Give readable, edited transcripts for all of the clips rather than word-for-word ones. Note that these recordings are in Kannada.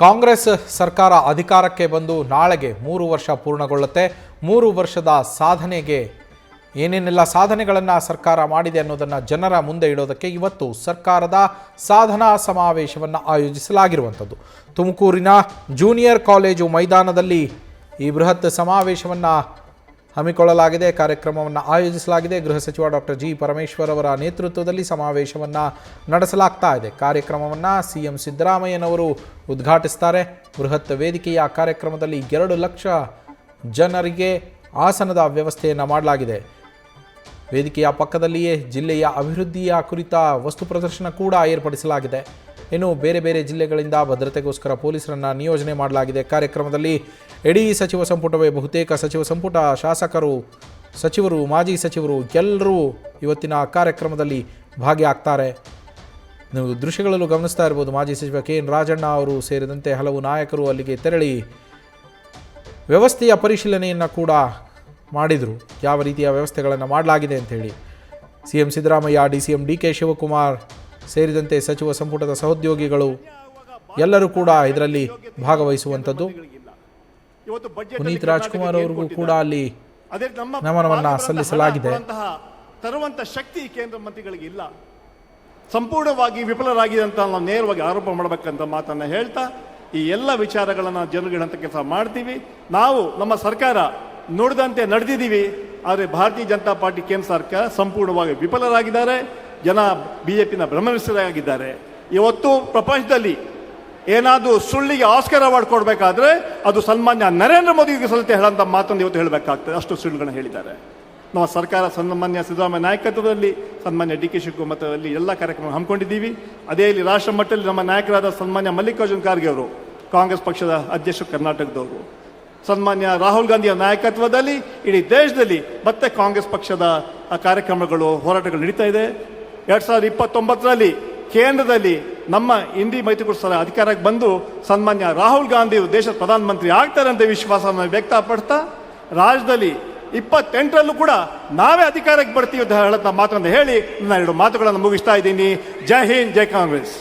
ಕಾಂಗ್ರೆಸ್ ಸರ್ಕಾರ ಅಧಿಕಾರಕ್ಕೆ ಬಂದು ನಾಳೆಗೆ 3 ವರ್ಷ ಪೂರ್ಣಗೊಳ್ಳುತ್ತೆ. 3 ವರ್ಷದ ಸಾಧನೆಗೆ ಏನೇನೆಲ್ಲ ಸಾಧನೆಗಳನ್ನು ಸರ್ಕಾರ ಮಾಡಿದೆ ಅನ್ನೋದನ್ನು ಜನರ ಮುಂದೆ ಇಡೋದಕ್ಕೆ ಇವತ್ತು ಸರ್ಕಾರದ ಸಾಧನಾ ಸಮಾವೇಶವನ್ನು ಆಯೋಜಿಸಲಾಗಿರುವಂಥದ್ದು. ತುಮಕೂರಿನ ಜೂನಿಯರ್ ಕಾಲೇಜು ಮೈದಾನದಲ್ಲಿ ಈ ಬೃಹತ್ ಸಮಾವೇಶವನ್ನು ಹಮ್ಮಿಕೊಳ್ಳಲಾಗಿದೆ. ಕಾರ್ಯಕ್ರಮವನ್ನು ಆಯೋಜಿಸಲಾಗಿದೆ. ಗೃಹ ಸಚಿವ ಡಾಕ್ಟರ್ ಜಿ ಪರಮೇಶ್ವರ್ ಅವರ ನೇತೃತ್ವದಲ್ಲಿ ಸಮಾವೇಶವನ್ನು ನಡೆಸಲಾಗ್ತಾ ಇದೆ. ಕಾರ್ಯಕ್ರಮವನ್ನು ಸಿಎಂ ಸಿದ್ದರಾಮಯ್ಯನವರು ಉದ್ಘಾಟಿಸ್ತಾರೆ. ಬೃಹತ್ ವೇದಿಕೆಯ ಕಾರ್ಯಕ್ರಮದಲ್ಲಿ 2 ಲಕ್ಷ ಜನರಿಗೆ ಆಸನದ ವ್ಯವಸ್ಥೆಯನ್ನು ಮಾಡಲಾಗಿದೆ. ವೇದಿಕೆಯ ಪಕ್ಕದಲ್ಲಿಯೇ ಜಿಲ್ಲೆಯ ಅಭಿವೃದ್ಧಿಯ ಕುರಿತ ವಸ್ತು ಪ್ರದರ್ಶನ ಕೂಡ ಏರ್ಪಡಿಸಲಾಗಿದೆ. ಇನ್ನು ಬೇರೆ ಬೇರೆ ಜಿಲ್ಲೆಗಳಿಂದ ಭದ್ರತೆಗೋಸ್ಕರ ಪೊಲೀಸರನ್ನು ನಿಯೋಜನೆ ಮಾಡಲಾಗಿದೆ. ಕಾರ್ಯಕ್ರಮದಲ್ಲಿ ಇಡೀ ಸಚಿವ ಸಂಪುಟವೇ, ಬಹುತೇಕ ಸಚಿವ ಸಂಪುಟ, ಶಾಸಕರು, ಸಚಿವರು, ಮಾಜಿ ಸಚಿವರು ಎಲ್ಲರೂ ಇವತ್ತಿನ ಕಾರ್ಯಕ್ರಮದಲ್ಲಿ ಭಾಗಿಯಾಗ್ತಾರೆ. ನೀವು ದೃಶ್ಯಗಳಲ್ಲೂ ಗಮನಿಸ್ತಾ ಇರ್ಬೋದು. ಮಾಜಿ ಸಚಿವ KN ರಾಜಣ್ಣ ಅವರು ಸೇರಿದಂತೆ ಹಲವು ನಾಯಕರು ಅಲ್ಲಿಗೆ ತೆರಳಿ ವ್ಯವಸ್ಥೆಯ ಪರಿಶೀಲನೆಯನ್ನು ಕೂಡ ಮಾಡಿದರು. ಯಾವ ರೀತಿಯ ವ್ಯವಸ್ಥೆಗಳನ್ನು ಮಾಡಲಾಗಿದೆ ಅಂಥೇಳಿ CM Siddaramaiah, DCM DK Shivakumar ಸೇರಿದಂತೆ ಸಚಿವ ಸಂಪುಟದ ಸಹೋದ್ಯೋಗಿಗಳು ಎಲ್ಲರೂ ಕೂಡ ಇದರಲ್ಲಿ ಭಾಗವಹಿಸುವಂಥದ್ದು. ಪುನೀತ್ ರಾಜ್ಕುಮಾರ್ ಅವರಿಗೂ ಕೂಡ ಅಲ್ಲಿ ನಮನವನ್ನು ಸಲ್ಲಿಸಲಾಗಿದೆ. ತರುವಂತ ಶಕ್ತಿ ಕೇಂದ್ರ ಮಂತ್ರಿಗಳಿಗೆ ಇಲ್ಲ, ಸಂಪೂರ್ಣವಾಗಿ ವಿಫಲರಾಗಿದೆ ಅಂತ ನಾವು ನೇರವಾಗಿ ಆರೋಪ ಮಾಡಬೇಕಂತ ಮಾತನ್ನ ಹೇಳ್ತಾ ಈ ಎಲ್ಲ ವಿಚಾರಗಳನ್ನ ಜನರಿಗೆ ಕೆಲಸ ಮಾಡ್ತೀವಿ. ನಾವು ನಮ್ಮ ಸರ್ಕಾರ ನುಡಿದಂತೆ ನಡೆದಿದ್ದೀವಿ. ಆದರೆ ಭಾರತೀಯ ಜನತಾ ಪಾರ್ಟಿ ಕೇಂದ್ರ ಸರ್ಕಾರ ಸಂಪೂರ್ಣವಾಗಿ ವಿಫಲರಾಗಿದ್ದಾರೆ. ಜನ BJPನ ಭ್ರಮನಿಷ್ಠರಾಗಿದ್ದಾರೆ. ಇವತ್ತು ಪ್ರಪಂಚದಲ್ಲಿ ಏನಾದರೂ ಸುಳ್ಳಿಗೆ ಆಸ್ಕರ್ ಅವಾರ್ಡ್ ಕೊಡಬೇಕಾದ್ರೆ ಅದು ಸನ್ಮಾನ್ಯ ನರೇಂದ್ರ ಮೋದಿಗೆ ಸಲ್ಲತೆ ಹೇಳಂತ ಮಾತನ್ನು ಇವತ್ತು ಹೇಳಬೇಕಾಗ್ತದೆ. ಅಷ್ಟು ಸುಳ್ಳುಗಳನ್ನ ಹೇಳಿದ್ದಾರೆ. ನಮ್ಮ ಸರ್ಕಾರ ಸನ್ಮಾನ್ಯ ಸಿದ್ದರಾಮಯ್ಯ ನಾಯಕತ್ವದಲ್ಲಿ, ಸನ್ಮಾನ್ಯ DK ಶಿವಕುಮಾರ್ ಎಲ್ಲ ಕಾರ್ಯಕ್ರಮ ಹಮ್ಮಿಕೊಂಡಿದ್ದೀವಿ. ಅದೇ ಇಲ್ಲಿ ರಾಷ್ಟ್ರ ಮಟ್ಟದಲ್ಲಿ ನಮ್ಮ ನಾಯಕರಾದ ಸನ್ಮಾನ್ಯ ಮಲ್ಲಿಕಾರ್ಜುನ್ ಖರ್ಗೆ ಅವರು, ಕಾಂಗ್ರೆಸ್ ಪಕ್ಷದ ಅಧ್ಯಕ್ಷರು ಕರ್ನಾಟಕದವರು, ಸನ್ಮಾನ್ಯ ರಾಹುಲ್ ಗಾಂಧಿಯ ನಾಯಕತ್ವದಲ್ಲಿ ಇಡೀ ದೇಶದಲ್ಲಿ ಮತ್ತೆ ಕಾಂಗ್ರೆಸ್ ಪಕ್ಷದ ಕಾರ್ಯಕ್ರಮಗಳು, ಹೋರಾಟಗಳು ನಡೀತಾ ಇದೆ. 2029ರಲ್ಲಿ ಕೇಂದ್ರದಲ್ಲಿ ನಮ್ಮ ಇಂಡಿ ಮೈತ್ರಿಕೂಟ ಸರ್ಕಾರ ಅಧಿಕಾರಕ್ಕೆ ಬಂದು ಸನ್ಮಾನ್ಯ ರಾಹುಲ್ ಗಾಂಧಿ ದೇಶದ ಪ್ರಧಾನಮಂತ್ರಿ ಆಗ್ತಾರೆ ಅಂತ ವಿಶ್ವಾಸವನ್ನು ವ್ಯಕ್ತಪಡ್ತಾ, ರಾಜ್ಯದಲ್ಲಿ 28ರಲ್ಲೂ ಕೂಡ ನಾವೇ ಅಧಿಕಾರಕ್ಕೆ ಬರ್ತೀವಿ ಅಂತ ಹೇಳಂತ ಮಾತನ್ನು ಹೇಳಿ ನಾನು 2 ಮಾತುಗಳನ್ನು ಮುಗಿಸ್ತಾ ಇದ್ದೀನಿ. ಜೈ ಹಿಂದ್, ಜೈ ಕಾಂಗ್ರೆಸ್.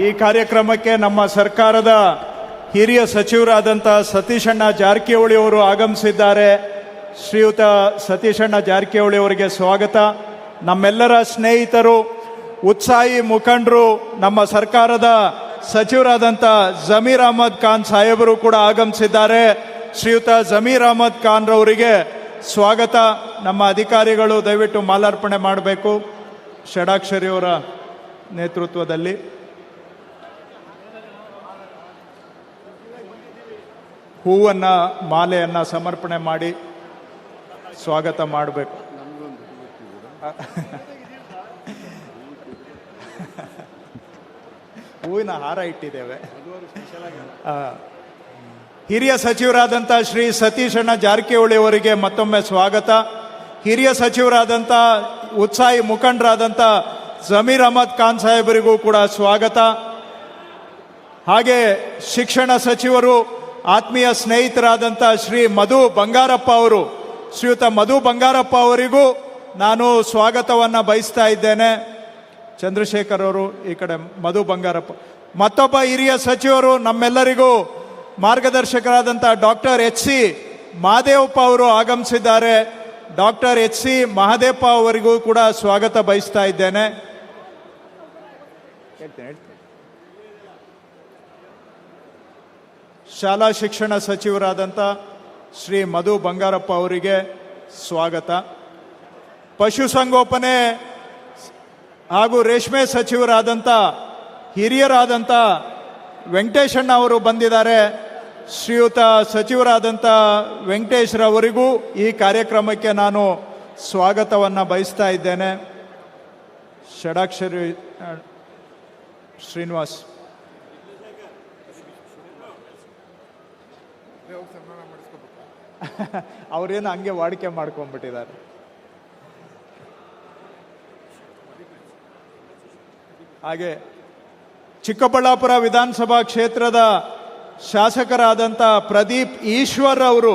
ಈ ಕಾರ್ಯಕ್ರಮಕ್ಕೆ ನಮ್ಮ ಸರ್ಕಾರದ ಹಿರಿಯ ಸಚಿವರಾದಂಥ ಸತೀಶಣ್ಣ ಜಾರಕಿಹೊಳಿ ಅವರು ಆಗಮಿಸಿದ್ದಾರೆ. ಶ್ರೀಯುತ ಸತೀಶಣ್ಣ ಜಾರಕಿಹೊಳಿ ಅವರಿಗೆ ಸ್ವಾಗತ. ನಮ್ಮೆಲ್ಲರ ಸ್ನೇಹಿತರು, ಉತ್ಸಾಹಿ ಮುಖಂಡರು, ನಮ್ಮ ಸರ್ಕಾರದ ಸಚಿವರಾದಂಥ ಜಮೀರ್ ಅಹಮದ್ ಖಾನ್ ಸಾಹೇಬರು ಕೂಡ ಆಗಮಿಸಿದ್ದಾರೆ. ಶ್ರೀಯುತ ಜಮೀರ್ ಅಹಮದ್ ಖಾನ್ ರವರಿಗೆ ಸ್ವಾಗತ. ನಮ್ಮ ಅಧಿಕಾರಿಗಳು ದಯವಿಟ್ಟು ಮಾಲಾರ್ಪಣೆ ಮಾಡಬೇಕು. ಷಡಾಕ್ಷರಿ ಅವರ ನೇತೃತ್ವದಲ್ಲಿ ಹೂವನ್ನು, ಮಾಲೆಯನ್ನು ಸಮರ್ಪಣೆ ಮಾಡಿ ಸ್ವಾಗತ ಮಾಡಬೇಕು. ಹೂವಿನ ಹಾರ ಇಟ್ಟಿದ್ದೇವೆ. ಹಿರಿಯ ಸಚಿವರಾದಂಥ ಶ್ರೀ ಸತೀಶಣ್ಣ ಜಾರಕಿಹೊಳಿ ಅವರಿಗೆ ಮತ್ತೊಮ್ಮೆ ಸ್ವಾಗತ. ಹಿರಿಯ ಸಚಿವರಾದಂಥ, ಉತ್ಸಾಹಿ ಮುಖಂಡರಾದಂಥ ಜಮೀರ್ ಅಹಮದ್ ಖಾನ್ ಸಾಹೇಬರಿಗೂ ಕೂಡ ಸ್ವಾಗತ. ಹಾಗೆ ಶಿಕ್ಷಣ ಸಚಿವರು, ಆತ್ಮೀಯ ಸ್ನೇಹಿತರಾದಂಥ ಶ್ರೀ ಮಧು ಬಂಗಾರಪ್ಪ ಅವರು, ಶ್ರೀಯುತ ಮಧು ಬಂಗಾರಪ್ಪ ಅವರಿಗೂ ನಾನು ಸ್ವಾಗತವನ್ನು ಬಯಸ್ತಾ ಇದ್ದೇನೆ. ಚಂದ್ರಶೇಖರ್ ಅವರು ಈ ಕಡೆ, ಮಧು ಬಂಗಾರಪ್ಪ. ಮತ್ತೊಬ್ಬ ಹಿರಿಯ ಸಚಿವರು, ನಮ್ಮೆಲ್ಲರಿಗೂ ಮಾರ್ಗದರ್ಶಕರಾದಂಥ ಡಾಕ್ಟರ್ HC ಮಹದೇವಪ್ಪ ಅವರು ಆಗಮಿಸಿದ್ದಾರೆ. ಡಾಕ್ಟರ್ HC ಮಹದೇವಪ್ಪ ಅವರಿಗೂ ಕೂಡ ಸ್ವಾಗತ ಬಯಸ್ತಾ ಇದ್ದೇನೆ. ಶಾಲಾ ಶಿಕ್ಷಣ ಸಚಿವರಾದಂಥ ಶ್ರೀ ಮಧು ಬಂಗಾರಪ್ಪ ಅವರಿಗೆ ಸ್ವಾಗತ. ಪಶುಸಂಗೋಪನೆ ಹಾಗೂ ರೇಷ್ಮೆ ಸಚಿವರಾದಂಥ ಹಿರಿಯರಾದಂಥ ವೆಂಕಟೇಶಣ್ಣ ಅವರು ಬಂದಿದ್ದಾರೆ. ಶ್ರೀಯುತ ಸಚಿವರಾದಂಥ ವೆಂಕಟೇಶ್ರವರಿಗೂ ಈ ಕಾರ್ಯಕ್ರಮಕ್ಕೆ ನಾನು ಸ್ವಾಗತವನ್ನು ಬಯಸ್ತಾ ಇದ್ದೇನೆ. ಷಡಾಕ್ಷರಿ ಶ್ರೀನಿವಾಸ್ ಅವರೇನು ಹಂಗೆ ವಾಡಿಕೆ ಮಾಡ್ಕೊಂಡ್ಬಿಟ್ಟಿದ್ದಾರೆ. ಹಾಗೆ ಚಿಕ್ಕಬಳ್ಳಾಪುರ ವಿಧಾನಸಭಾ ಕ್ಷೇತ್ರದ ಶಾಸಕರಾದಂಥ ಪ್ರದೀಪ್ ಈಶ್ವರ್ ಅವರು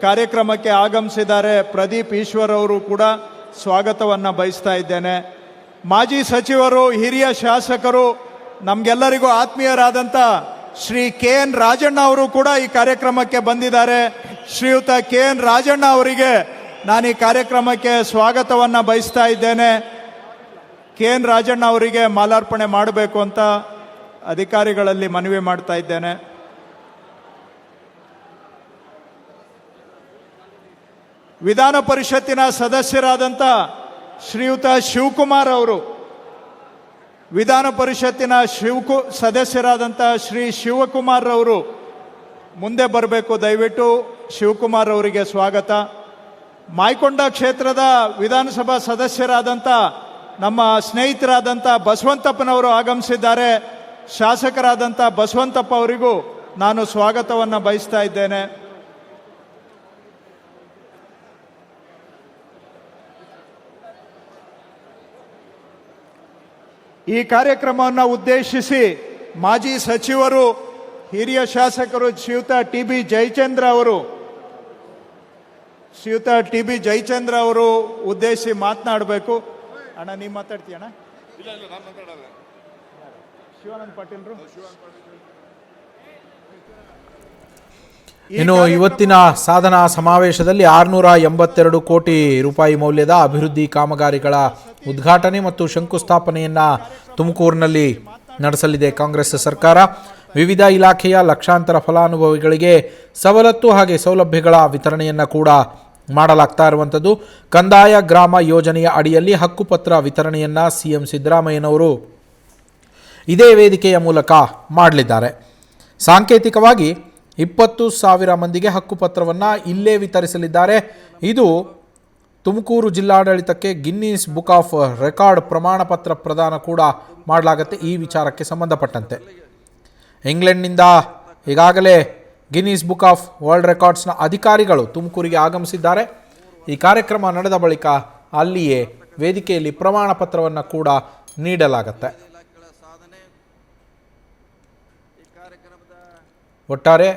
ಕಾರ್ಯಕ್ರಮಕ್ಕೆ ಆಗಮಿಸಿದ್ದಾರೆ. ಪ್ರದೀಪ್ ಈಶ್ವರ್ ಅವರು ಕೂಡ ಸ್ವಾಗತವನ್ನು ಬಯಸ್ತಾ ಇದ್ದೇನೆ. ಮಾಜಿ ಸಚಿವರು, ಹಿರಿಯ ಶಾಸಕರು, ನಮಗೆಲ್ಲರಿಗೂ ಆತ್ಮೀಯರಾದಂಥ ಶ್ರೀ ಕೆ ಎನ್ ರಾಜಣ್ಣ ಅವರು ಕೂಡ ಈ ಕಾರ್ಯಕ್ರಮಕ್ಕೆ ಬಂದಿದ್ದಾರೆ. ಶ್ರೀಯುತ ಕೆ ಎನ್ ರಾಜಣ್ಣ ಅವರಿಗೆ ನಾನು ಈ ಕಾರ್ಯಕ್ರಮಕ್ಕೆ ಸ್ವಾಗತವನ್ನು ಬಯಸ್ತಾ ಇದ್ದೇನೆ. ಕೆ ಎನ್ ರಾಜಣ್ಣ ಅವರಿಗೆ ಮಾಲಾರ್ಪಣೆ ಮಾಡಬೇಕು ಅಂತ ಅಧಿಕಾರಿಗಳಲ್ಲಿ ಮನವಿ ಮಾಡ್ತಾ ಇದ್ದೇನೆ. ವಿಧಾನ ಪರಿಷತ್ತಿನ ಸದಸ್ಯರಾದಂಥ ಶ್ರೀಯುತ ಶಿವಕುಮಾರ್ ಅವರು, ವಿಧಾನ ಪರಿಷತ್ತಿನ ಸದಸ್ಯರಾದಂಥ ಶ್ರೀ ಶಿವಕುಮಾರ್ ಅವರು ಮುಂದೆ ಬರಬೇಕು. ದಯವಿಟ್ಟು ಶಿವಕುಮಾರ್ ಅವರಿಗೆ ಸ್ವಾಗತ. ಮಾಯಕೊಂಡ ಕ್ಷೇತ್ರದ ವಿಧಾನಸಭಾ ಸದಸ್ಯರಾದಂಥ ನಮ್ಮ ಸ್ನೇಹಿತರಾದಂಥ ಬಸವಂತಪ್ಪನವರು ಆಗಮಿಸಿದ್ದಾರೆ. ಶಾಸಕರಾದಂಥ ಬಸವಂತಪ್ಪ ಅವರಿಗೂ ನಾನು ಸ್ವಾಗತವನ್ನು ಬಯಸ್ತಾ ಇದ್ದೇನೆ. ಈ ಕಾರ್ಯಕ್ರಮವನ್ನು ಉದ್ದೇಶಿಸಿ ಮಾಜಿ ಸಚಿವರು, ಹಿರಿಯ ಶಾಸಕರು ಶ್ರೀಯುತ ಟಿ ಬಿ ಜಯಚಂದ್ರ ಅವರು ಉದ್ದೇಶಿಸಿ ಮಾತನಾಡಬೇಕು. ಅಣ್ಣ ನೀವು ಮಾತಾಡ್ತೀಯಣ್ಣ? ಶಿವಾನಂದ ಪಾಟೀಲ್ರು. ಇನ್ನು ಇವತ್ತಿನ ಸಾಧನಾ ಸಮಾವೇಶದಲ್ಲಿ 682 ಕೋಟಿ ರೂಪಾಯಿ ಮೌಲ್ಯದ ಅಭಿವೃದ್ಧಿ ಕಾಮಗಾರಿಗಳ ಉದ್ಘಾಟನೆ ಮತ್ತು ಶಂಕುಸ್ಥಾಪನೆಯನ್ನ ತುಮಕೂರಿನಲ್ಲಿ ನಡೆಸಲಿದೆ ಕಾಂಗ್ರೆಸ್ ಸರ್ಕಾರ. ವಿವಿಧ ಇಲಾಖೆಯ ಲಕ್ಷಾಂತರ ಫಲಾನುಭವಿಗಳಿಗೆ ಸವಲತ್ತು ಹಾಗೆ ಸೌಲಭ್ಯಗಳ ವಿತರಣೆಯನ್ನು ಕೂಡ ಮಾಡಲಾಗ್ತಾ ಇರುವಂಥದ್ದು. ಕಂದಾಯ ಗ್ರಾಮ ಯೋಜನೆಯ ಅಡಿಯಲ್ಲಿ ಹಕ್ಕುಪತ್ರ ವಿತರಣೆಯನ್ನು ಸಿಎಂ ಸಿದ್ದರಾಮಯ್ಯನವರು ಇದೇ ವೇದಿಕೆಯ ಮೂಲಕ ಮಾಡಲಿದ್ದಾರೆ. ಸಾಂಕೇತಿಕವಾಗಿ 20,000 ಮಂದಿಗೆ ಹಕ್ಕುಪತ್ರವನ್ನು ಇಲ್ಲೇ ವಿತರಿಸಲಿದ್ದಾರೆ. ಇದು ತುಮಕೂರು ಜಿಲ್ಲಾಡಳಿತಕ್ಕೆ ಗಿನ್ನೀಸ್ ಬುಕ್ ಆಫ್ ರೆಕಾರ್ಡ್ ಪ್ರಮಾಣ ಪತ್ರ ಪ್ರದಾನ ಕೂಡ ಮಾಡಲಾಗುತ್ತೆ. ಈ ವಿಚಾರಕ್ಕೆ ಸಂಬಂಧಪಟ್ಟಂತೆ ಇಂಗ್ಲೆಂಡ್ನಿಂದ ಈಗಾಗಲೇ ಗಿನ್ನೀಸ್ ಬುಕ್ ಆಫ್ ವರ್ಲ್ಡ್ ರೆಕಾರ್ಡ್ಸ್ನ ಅಧಿಕಾರಿಗಳು ತುಮಕೂರಿಗೆ ಆಗಮಿಸಿದ್ದಾರೆ. ಈ ಕಾರ್ಯಕ್ರಮ ನಡೆದ ಬಳಿಕ ಅಲ್ಲಿಯೇ ವೇದಿಕೆಯಲ್ಲಿ ಪ್ರಮಾಣ ಪತ್ರವನ್ನು ಕೂಡ ನೀಡಲಾಗುತ್ತೆ. ಒಟ್ಟಾರೆ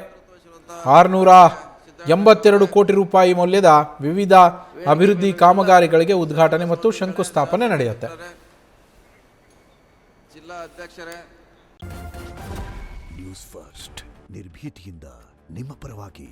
682 ಕೋಟಿ ರೂಪಾಯಿ ಮೌಲ್ಯದ ವಿವಿಧ ಅಭಿವೃದ್ಧಿ ಕಾಮಗಾರಿಗಳಿಗೆ ಉದ್ಘಾಟನೆ ಮತ್ತು ಶಂಕುಸ್ಥಾಪನೆ ನಡೆಯುತ್ತೆ. ಜಿಲ್ಲಾ ಅಧ್ಯಕ್ಷರೇ, ನ್ಯೂಸ್ ಫಸ್ಟ್ ನಿರ್ಭೀತಿಯಿಂದ ನಿಮ್ಮ ಪರವಾಗಿ.